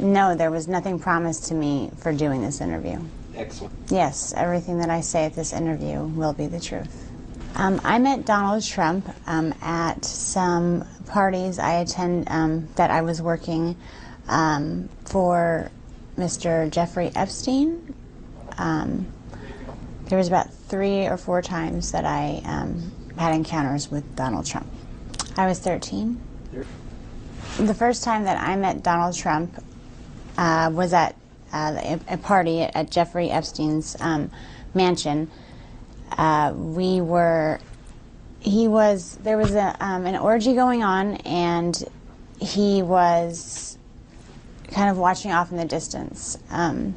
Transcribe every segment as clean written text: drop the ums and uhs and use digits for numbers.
No, there was nothing promised to me for doing this interview. Excellent. Yes, everything that I say at this interview will be the truth. I met Donald Trump at some parties I attend that I was working for Mr. Jeffrey Epstein. There was about 3 or 4 times that I had encounters with Donald Trump. I was 13. The first time that I met Donald Trump was at a party at Jeffrey Epstein's mansion. There was an orgy going on, and he was kind of watching off in the distance, and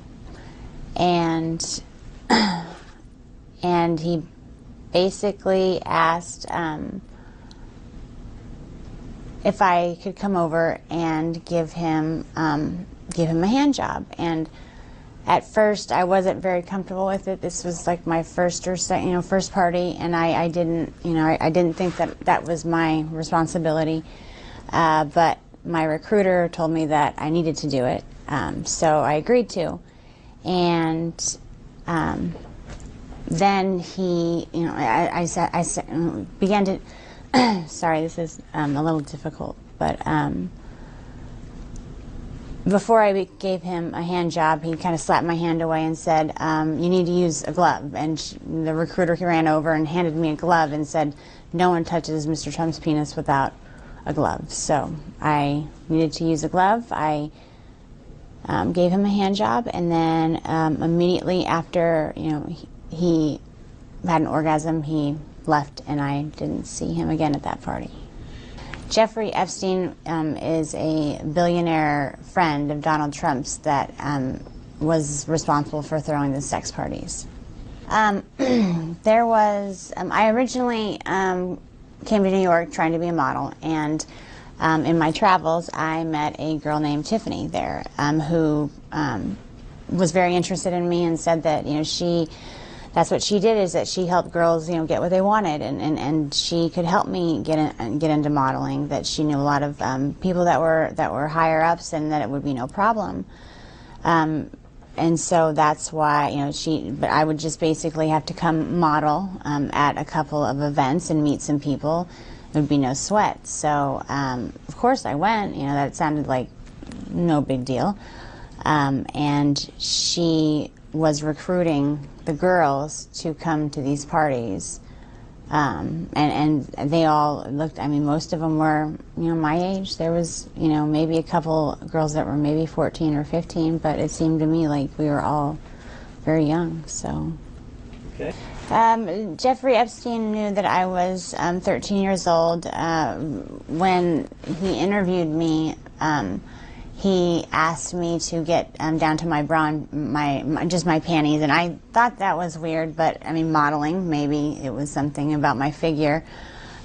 he basically asked if I could come over and give him a hand job. And at first I wasn't very comfortable with it. This was like my first party, and I didn't think that was my responsibility. But my recruiter told me that I needed to do it, so I agreed to. And then he, I began to. Sorry, this is a little difficult, but before I gave him a hand job, he kind of slapped my hand away and said, "You need to use a glove." And the recruiter ran over and handed me a glove and said, "No one touches Mr. Trump's penis without a glove." So I needed to use a glove. I gave him a hand job, and then immediately after, he had an orgasm, he left, and I didn't see him again at that party. Jeffrey Epstein is a billionaire friend of Donald Trump's that was responsible for throwing the sex parties. I originally came to New York trying to be a model, and in my travels I met a girl named Tiffany there who was very interested in me and said that that's what she did, is that she helped girls, get what they wanted, and she could help me get into modeling. That she knew a lot of people that were higher ups, and that it would be no problem. And so that's why, but I would just basically have to come model at a couple of events and meet some people. It would be no sweat. So of course I went. That sounded like no big deal. And she was recruiting the girls to come to these parties, and they all looked, most of them were, my age. There was, maybe a couple girls that were maybe 14 or 15, but it seemed to me like we were all very young, so. Okay. Jeffrey Epstein knew that I was 13 years old. When he interviewed me, he asked me to get down to my bra, just my panties, and I thought that was weird, but modeling, maybe it was something about my figure.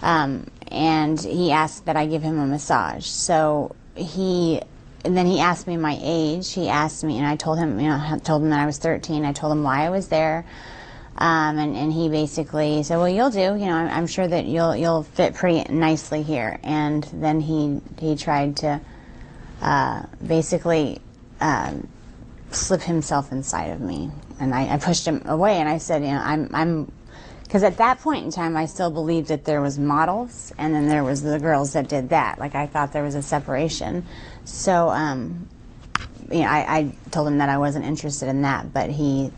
And he asked that I give him a massage. So then he asked me my age. He asked me, and I told him, told him that I was 13. I told him why I was there, and he basically said, "Well, you'll do. I'm sure that you'll fit pretty nicely here." And then he tried to basically slip himself inside of me, and I pushed him away, and I said, because at that point in time I still believed that there was models, and then there was the girls that did that. Like, I thought there was a separation. So I told him that I wasn't interested in that, but he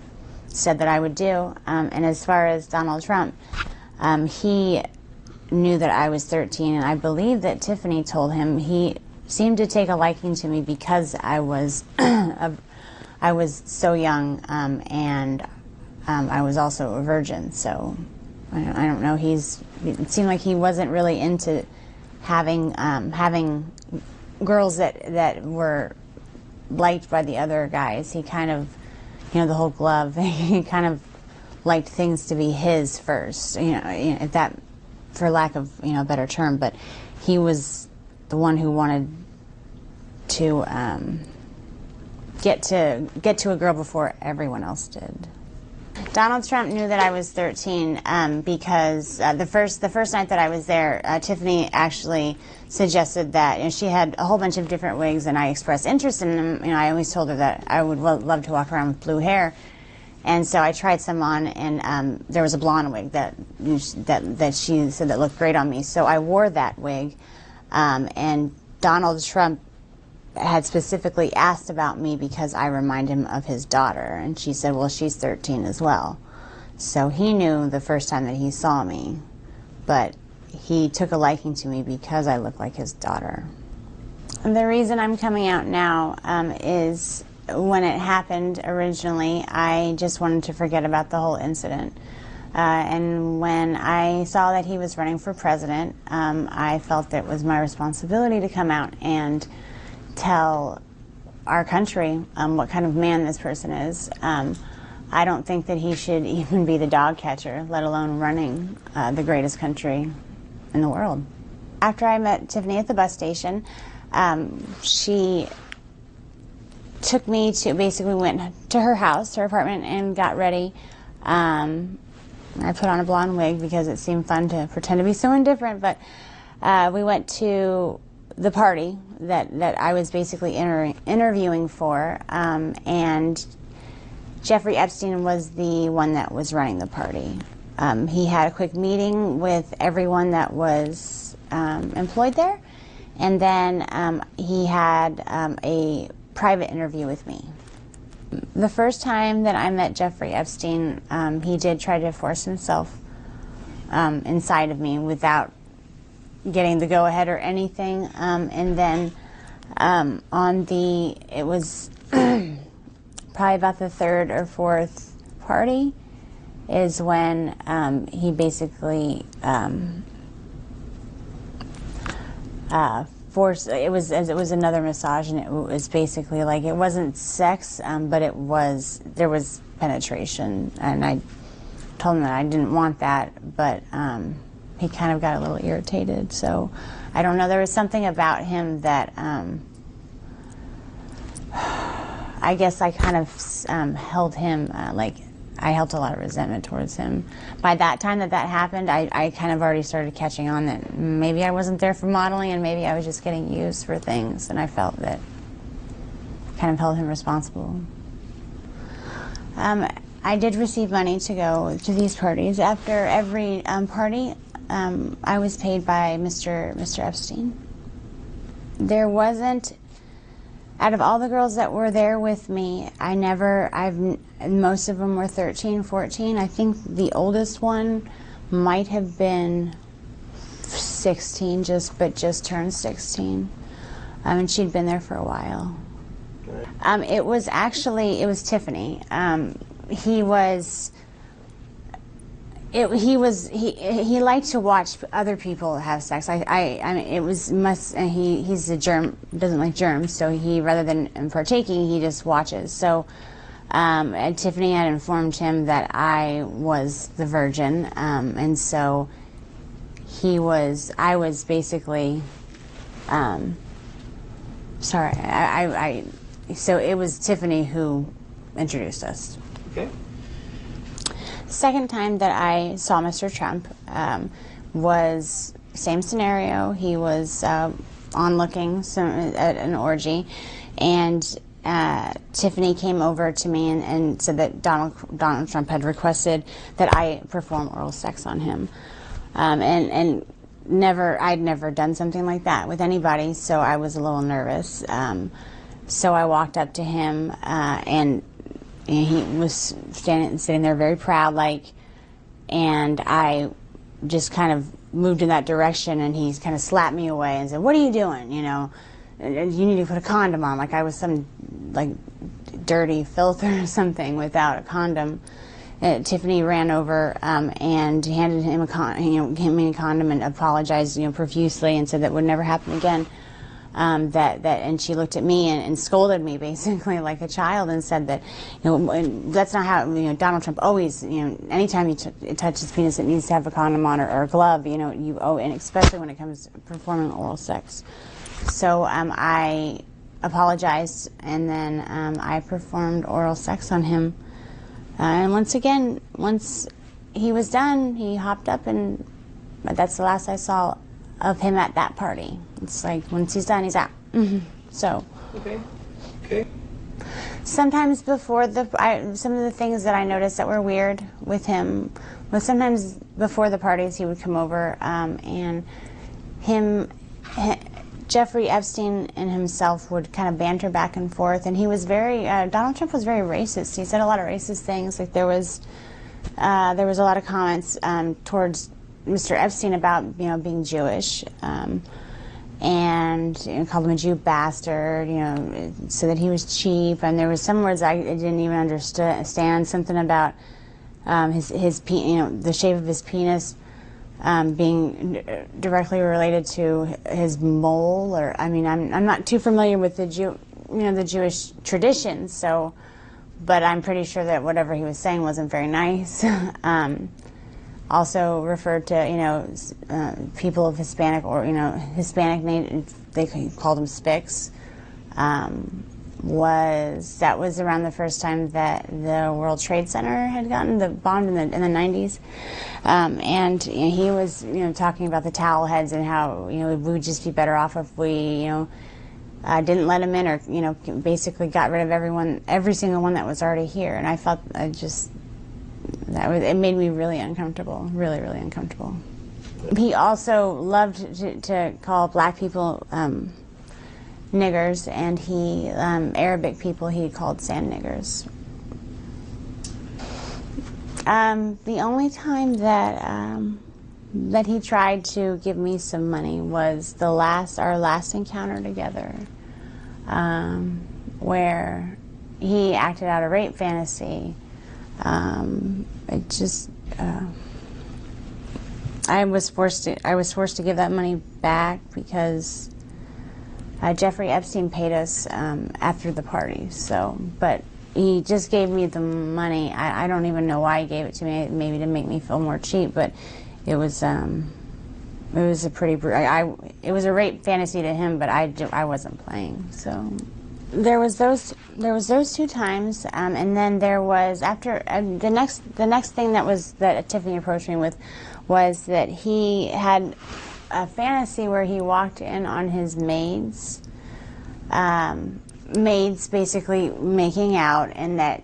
said that I would do. And as far as Donald Trump, he knew that I was 13, and I believe that Tiffany told him. He seemed to take a liking to me because I was I was so young, and I was also a virgin. So I don't know. It seemed like he wasn't really into having girls that were liked by the other guys. He kind of, the whole glove. He kind of liked things to be his first. If that, for lack of a better term, but he was the one who wanted to get to a girl before everyone else did. Donald Trump knew that I was 13 because the first night that I was there, Tiffany actually suggested that she had a whole bunch of different wigs, and I expressed interest in them. I always told her that I would love to walk around with blue hair, and so I tried some on, and there was a blonde wig that she said that looked great on me. So I wore that wig, and Donald Trump had specifically asked about me because I remind him of his daughter, and she said, well, she's 13 as well. So he knew the first time that he saw me, but he took a liking to me because I look like his daughter. And the reason I'm coming out now is when it happened originally, I just wanted to forget about the whole incident. And when I saw that he was running for president, I felt that it was my responsibility to come out and tell our country what kind of man this person is. I don't think that he should even be the dog catcher, let alone running the greatest country in the world. After I met Tiffany at the bus station, she took me to, basically went to her house, her apartment, and got ready. I put on a blonde wig because it seemed fun to pretend to be someone different, but we went to the party that I was basically interviewing for, and Jeffrey Epstein was the one that was running the party. He had a quick meeting with everyone that was employed there, and then he had a private interview with me. The first time that I met Jeffrey Epstein, he did try to force himself inside of me without getting the go-ahead or anything, and then it was probably about the third or fourth party is when he basically forced, it was another massage, and it was basically like, it wasn't sex, but there was penetration, and I told him that I didn't want that, but he kind of got a little irritated. So I don't know, there was something about him that I guess I kind of held him, I held a lot of resentment towards him. By that time that happened, I kind of already started catching on that maybe I wasn't there for modeling, and maybe I was just getting used for things, and I felt that kind of held him responsible. I did receive money to go to these parties. After every party, I was paid by Mr. Epstein. There wasn't, out of all the girls that were there with me, most of them were 13, 14. I think the oldest one might have been 16, just turned 16. And she'd been there for a while. It was Tiffany. He liked to watch other people have sex. He's a germ, doesn't like germs, so he, rather than partaking, he just watches. So and Tiffany had informed him that I was the virgin, and so I was basically, so it was Tiffany who introduced us. Okay. Second time that I saw Mr. Trump was same scenario. He was onlooking at an orgy, and Tiffany came over to me and said that Donald Trump had requested that I perform oral sex on him, and I'd never done something like that with anybody, so I was a little nervous. So I walked up to him, and he was sitting there very proud, and I just kind of moved in that direction, and he kind of slapped me away and said, "What are you doing? You need to put a condom on," like I was some dirty filth or something without a condom. Tiffany ran over and handed him a condom and apologized, profusely, and said that would never happen again. And she looked at me and scolded me basically like a child, and said that, that's not how, Donald Trump always, anytime you touch his penis, it needs to have a condom on or a glove, and especially when it comes to performing oral sex. So I apologized, and then I performed oral sex on him. And once again, once he was done, he hopped up, and that's the last I saw of him at that party. It's like, once he's done, he's out. So. Okay. Okay. Sometimes before some of the things that I noticed that were weird with him was sometimes before the parties he would come over, and Jeffrey Epstein and himself would kind of banter back and forth, and he was very, Donald Trump was very racist. He said a lot of racist things. Like there was a lot of comments towards Mr. Epstein about, being Jewish, and called him a Jew bastard, so that he was cheap. And there was some words I didn't even understand. Something about his the shape of his penis being directly related to his mole, or I'm not too familiar with the the Jewish traditions. So, but I'm pretty sure that whatever he was saying wasn't very nice. Also referred to, people of Hispanic or, Hispanic name, they called them spics. That was around the first time that the World Trade Center had gotten the bombed in the 90s. And he was, talking about the towel heads and how, we would just be better off if we, didn't let him in, or, basically got rid of every single one that was already here. And I felt it made me really uncomfortable, really, really uncomfortable. He also loved to call black people niggers, and Arabic people he called sand niggers. The only time that he tried to give me some money was our last encounter together, where he acted out a rape fantasy. I was forced to give that money back because Jeffrey Epstein paid us after the party. So, but he just gave me the money. I don't even know why he gave it to me. Maybe to make me feel more cheap, but it was a pretty it was a rape fantasy to him, but I wasn't playing. So. There was those 2 times, and then there was after the next thing that Tiffany approached me with was that he had a fantasy where he walked in on his maids basically making out, and that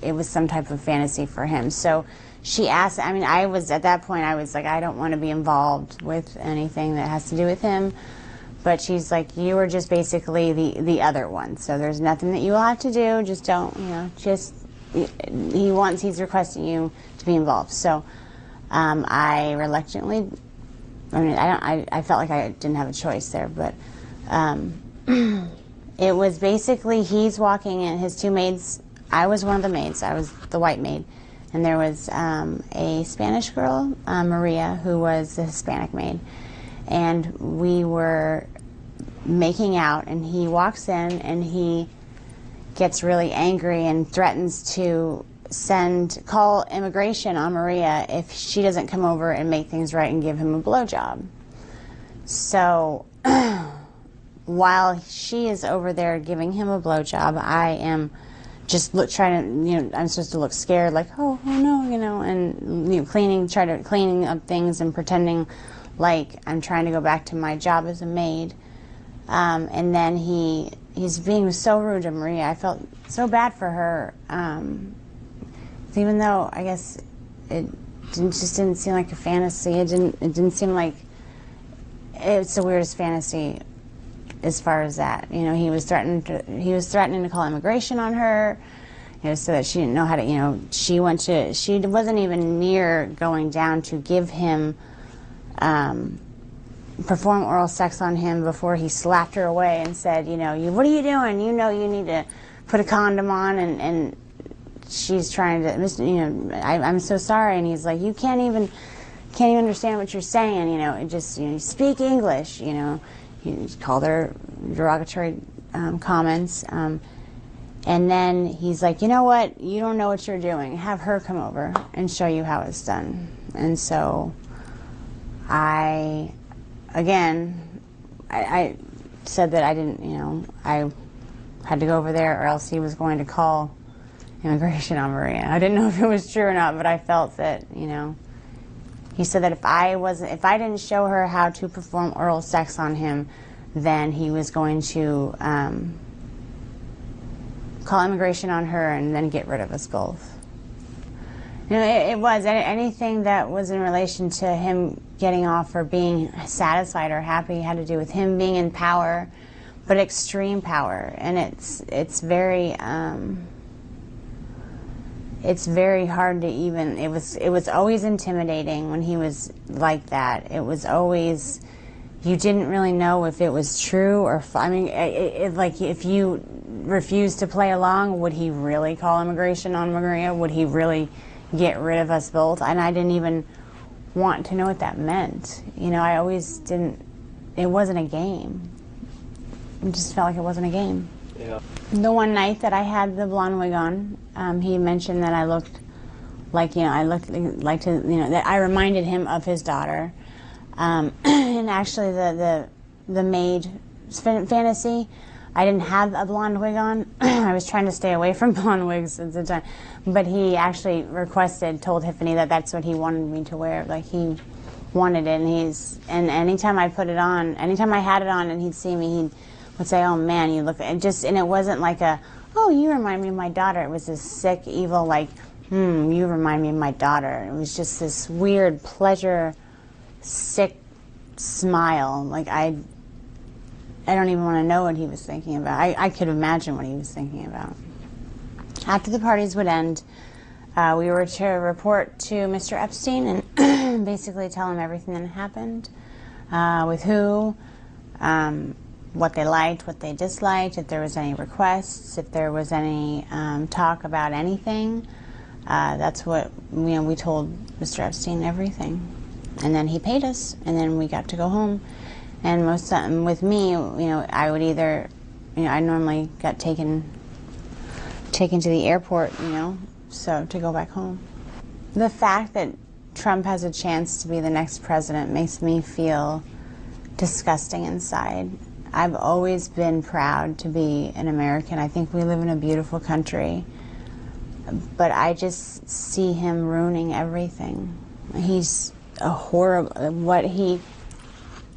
it was some type of fantasy for him. So she asked. I was at that point. I was like, I don't want to be involved with anything that has to do with him. But she's like, you are just basically the other one. So there's nothing that you will have to do. Just don't, he's requesting you to be involved. So I reluctantly, I felt like I didn't have a choice there. But it was basically he's walking in, his 2 maids. I was one of the maids. I was the white maid. And there was a Spanish girl, Maria, who was the Hispanic maid. And we were making out, and he walks in and he gets really angry and threatens to call immigration on Maria if she doesn't come over and make things right and give him a blowjob. So while she is over there giving him a blowjob, I am just trying to, I'm supposed to look scared, like, oh no, and cleaning up things and pretending like I'm trying to go back to my job as a maid. And then he's being so rude to Maria. I felt so bad for her. Even though I guess it just didn't seem like a fantasy. It didn't seem like it's the weirdest fantasy as far as that. He was threatening to call immigration on her, so that she didn't know how to, she wasn't even near going down to give him perform oral sex on him before he slapped her away and said, what are you doing? You need to put a condom on, and she's trying to, I'm so sorry, and he's like, you can't even understand what you're saying, just, speak English, he called her derogatory comments, and then he's like, you know what, you don't know what you're doing, have her come over and show you how it's done. And so I said that I didn't, I had to go over there, or else he was going to call immigration on Maria. I didn't know if it was true or not, but I felt that, you know, he said that if I didn't show her how to perform oral sex on him, then he was going to call immigration on her and then get rid of us both. You know, it was anything that was in relation to him getting off or being satisfied or happy had to do with him being in power, but extreme power, and it's very hard to even. It was always intimidating when he was like that. It was always, you didn't really know if it was true or. I mean, like if you refused to play along, would he really call immigration on Maria? Would he really get rid of us both? And I didn't even want to know what that meant. You know, I always didn't. It wasn't a game. It just felt like it wasn't a game. Yeah. The one night that I had the blonde wig on, he mentioned that I looked like, you know, that I reminded him of his daughter. And actually the maid fantasy, I didn't have a blonde wig on. I was trying to stay away from blonde wigs at the time. But he actually told Tiffany that that's what he wanted me to wear. Like, he wanted it, and anytime I put it on, anytime I had it on and he'd see me, he would say, "Oh man, you look," and it wasn't like a, "Oh, you remind me of my daughter." It was this sick, evil, like, you remind me of my daughter. It was just this weird pleasure, sick smile. Like, I don't even want to know what he was thinking about. I could imagine what he was thinking about. After the parties would end, we were to report to Mr. Epstein and basically tell him everything that happened, with who, what they liked, what they disliked, if there was any requests, if there was any talk about anything. That's what, you know, we told Mr. Epstein everything. And then he paid us, and then we got to go home. And with me, you know, I would either, you know, I normally got taken to the airport, you know, so to go back home. The fact that Trump has a chance to be the next president makes me feel disgusting inside. I've always been proud to be an American. I think we live in a beautiful country, but I just see him ruining everything. He's a horrible, what he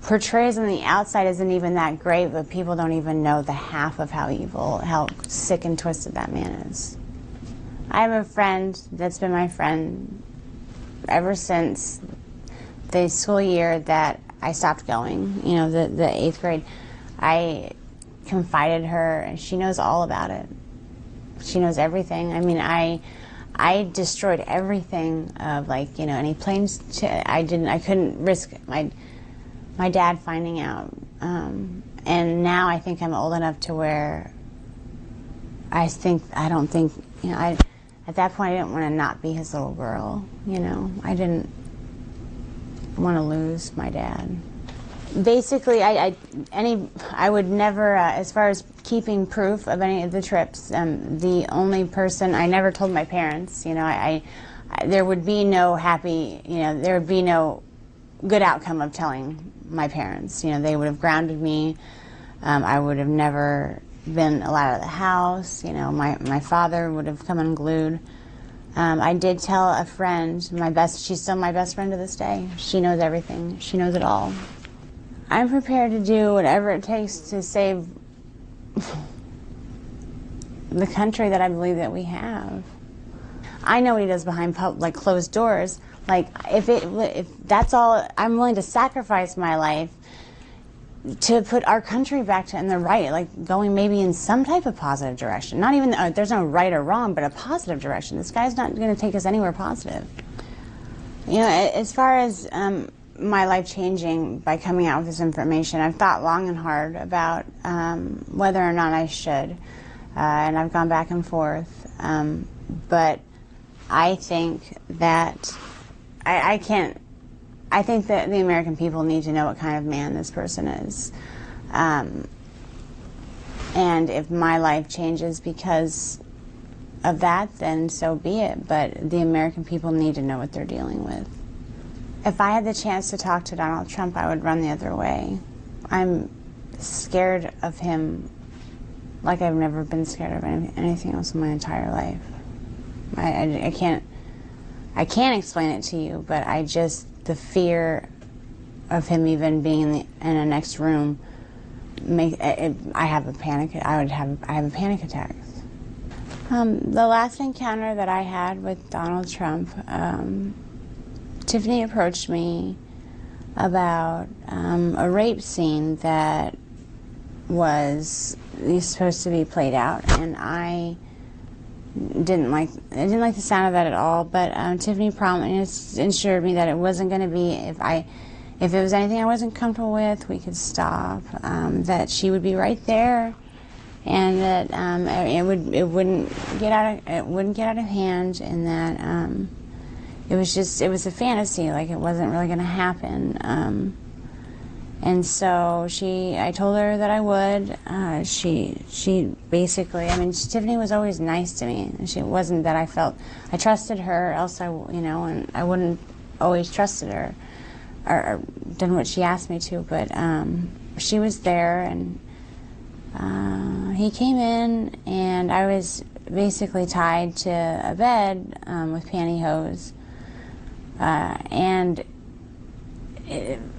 portrays on the outside isn't even that great, but people don't even know the half of how evil, how sick and twisted that man is. I have a friend that's been my friend ever since the school year that I stopped going, you know, the 8th grade. I confided her, and she knows all about it. She knows everything. I mean, I destroyed everything of, like, you know, any planes. I couldn't risk my dad finding out. And now I think I'm old enough to where I don't think, you know, at that point I didn't want to not be his little girl, you know. I didn't want to lose my dad. Basically, I would never, as far as keeping proof of any of the trips, the only person, I never told my parents, you know, there would be no happy, you know, there would be no good outcome of telling my parents. You know, they would have grounded me. I would have never been allowed out of the house. You know, my father would have come unglued. I did tell a friend, she's still my best friend to this day. She knows everything. She knows it all. I'm prepared to do whatever it takes to save the country that I believe that we have. I know what he does behind closed doors. Like, if that's all, I'm willing to sacrifice my life to put our country back in the right, like going maybe in some type of positive direction. Not even, there's no right or wrong, but a positive direction. This guy's not going to take us anywhere positive. You know, as far as my life changing by coming out with this information, I've thought long and hard about whether or not I should. And I've gone back and forth. But I think that I think that the American people need to know what kind of man this person is. And if my life changes because of that, then so be it. But the American people need to know what they're dealing with. If I had the chance to talk to Donald Trump, I would run the other way. I'm scared of him like I've never been scared of anything else in my entire life. I can't explain it to you, but the fear of him even being in a next room, I have a panic attack. The last encounter that I had with Donald Trump, Tiffany approached me about a rape scene that was supposed to be played out, and I didn't like the sound of that at all. But Tiffany promised, assured me that it wasn't going to be, if it was anything I wasn't comfortable with, we could stop. That she would be right there, and that it wouldn't get out of hand, and that it was a fantasy, like it wasn't really going to happen. And so I told her that I would. She basically, Tiffany was always nice to me. It wasn't that I trusted her, else and I wouldn't always trusted her or done what she asked me to. But she was there, and he came in, and I was basically tied to a bed with pantyhose, and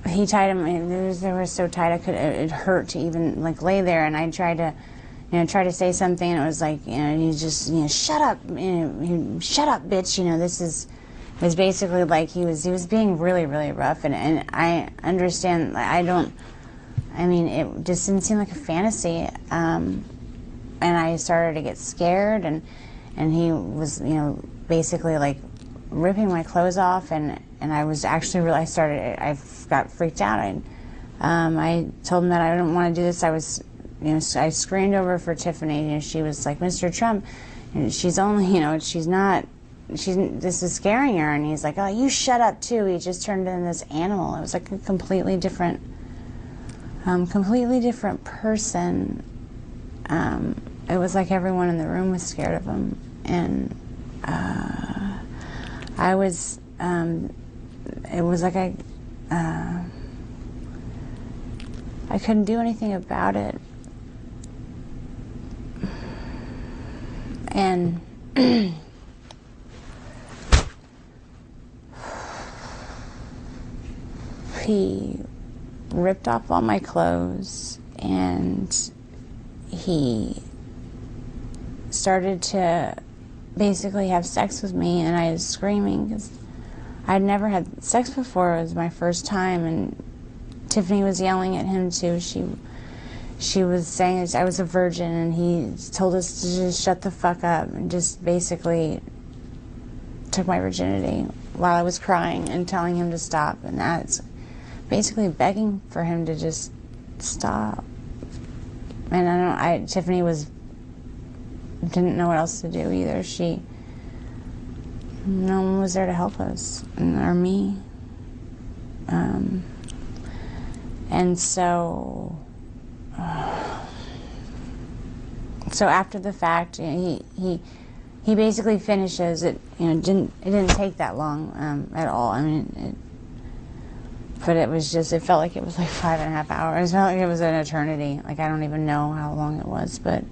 he tied him, and they were so tight it hurt to even lay there. And I tried to say something, and it was like, he just, shut up, shut up, bitch. It was basically like he was being really, really rough, and I understand. It just didn't seem like a fantasy, and I started to get scared, and he was, basically ripping my clothes off, and I was actually I got freaked out. I told him that I didn't want to do this. I I screamed over for Tiffany. She was like, Mr. Trump, and she's only, this is scaring her. And he's like, oh, you shut up too. He just turned into this animal. It was like a completely different person. It was like everyone in the room was scared of him, and I was. It was like I couldn't do anything about it, and he ripped off all my clothes, and he started to basically have sex with me, and I was screaming because I'd never had sex before. It was my first time, and Tiffany was yelling at him too. She was saying I was a virgin, and he told us to just shut the fuck up, and just basically took my virginity while I was crying and telling him to stop. And that's basically begging for him to just stop. And Tiffany didn't know what else to do either. No one was there to help us, or me. And so after the fact, he basically finishes it. It didn't take that long at all. But it was just, it felt like it was like 5.5 hours. It felt like it was an eternity. I don't even know how long it was, but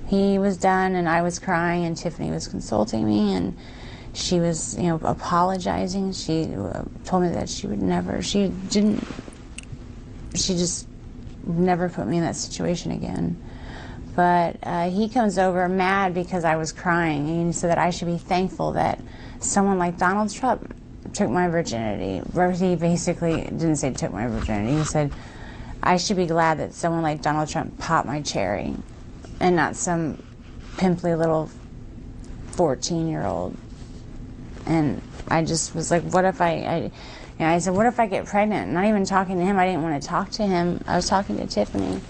he was done, and I was crying, and Tiffany was consulting me, and she was, apologizing. She told me that she just never put me in that situation again. But he comes over mad because I was crying, and he said that I should be thankful that someone like Donald Trump took my virginity. He basically didn't say took my virginity. He said I should be glad that someone like Donald Trump popped my cherry, and not some pimply little 14-year-old. And I just was like, what if I said, what if I get pregnant? Not even talking to him. I didn't want to talk to him. I was talking to Tiffany.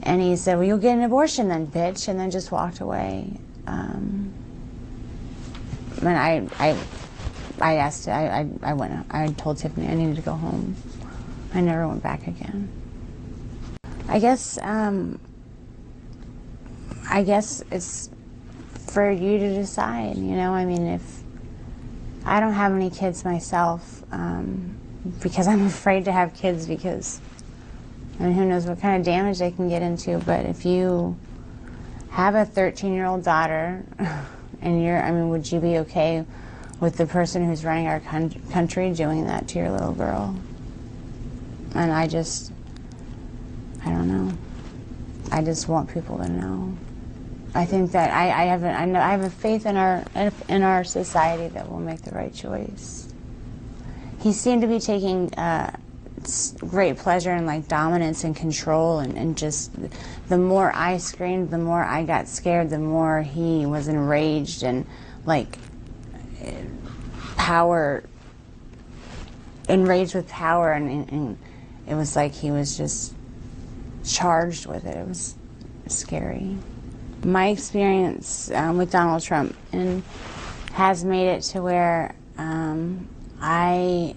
And he said, well, you'll get an abortion then, bitch. And then just walked away. And I told Tiffany I needed to go home. I never went back again. I guess it's for you to decide, if I don't have any kids myself, because I'm afraid to have kids, because who knows what kind of damage they can get into. But if you have a 13-year-old daughter, And I mean, would you be okay with the person who's running our country doing that to your little girl? And I don't know. I just want people to know. I think that I have a faith in our society that we'll make the right choice. He seemed to be taking great pleasure in like dominance and control, and just the more I screamed, the more I got scared, the more he was enraged and like enraged with power, and it was like he was just charged with it. It was scary. My experience with Donald Trump has made it to where I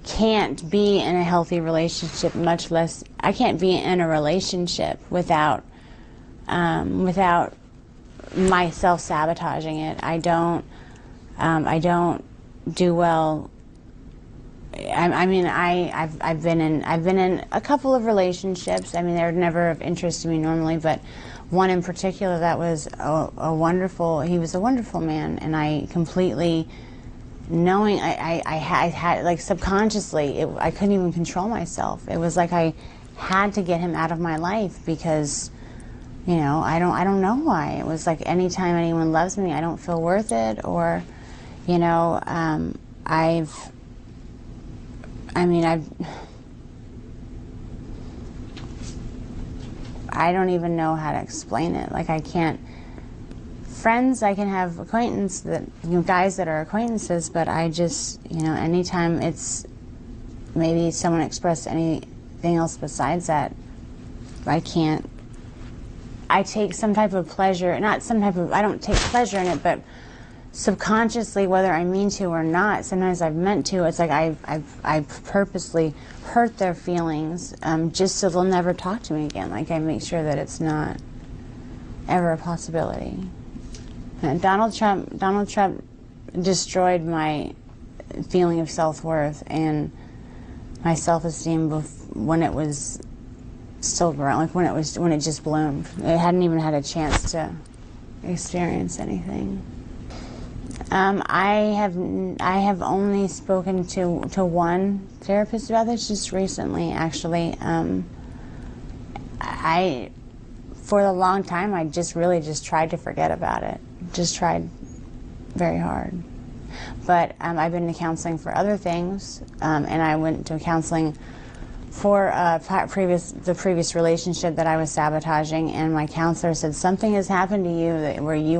can't be in a healthy relationship, much less I can't be in a relationship without myself sabotaging it. I don't do well. I mean, I've been in a couple of relationships. I mean, they're never of interest to me normally, but one in particular that was he was a wonderful man, and I completely, knowing I had like subconsciously, I couldn't even control myself. It was like I had to get him out of my life because, you know, I don't know why. It was like anytime anyone loves me, I don't feel worth it, or, you know, I don't even know how to explain it. Like, I can't. Friends, I can have acquaintances that, you know, guys that are acquaintances, but I just, you know, anytime it's maybe someone expressed anything else besides that, I can't. I take some type of pleasure, I don't take pleasure in it, but subconsciously, whether I mean to or not, sometimes I've meant to. It's like I've purposely hurt their feelings just so they'll never talk to me again. Like, I make sure that it's not ever a possibility. And Donald Trump destroyed my feeling of self-worth and my self-esteem when it was still growing, like when it just bloomed. It hadn't even had a chance to experience anything. I have only spoken to one therapist about this just recently, actually. For a long time, I really tried to forget about it. Just tried very hard. But I've been to counseling for other things, and I went to counseling for the previous relationship that I was sabotaging, and my counselor said, something has happened to you where you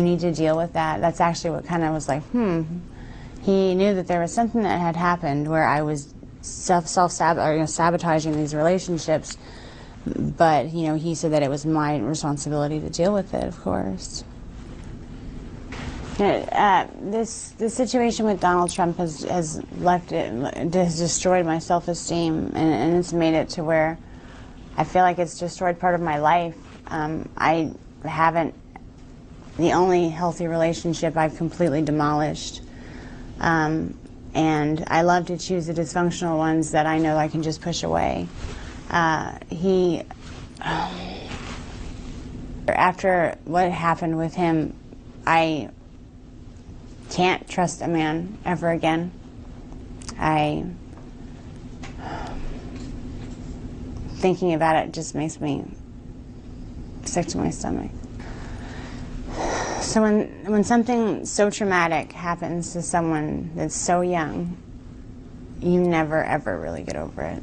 need to deal with that. That's actually what kind of was like, He knew that there was something that had happened where I was sabotaging these relationships, but, you know, he said that it was my responsibility to deal with it, of course. This situation with Donald Trump has destroyed my self-esteem, and it's made it to where I feel like it's destroyed part of my life. The only healthy relationship I've completely demolished. And I love to choose the dysfunctional ones that I know I can just push away. After what happened with him, I can't trust a man ever again. Thinking about it just makes me sick to my stomach. So when something so traumatic happens to someone that's so young, you never ever really get over it.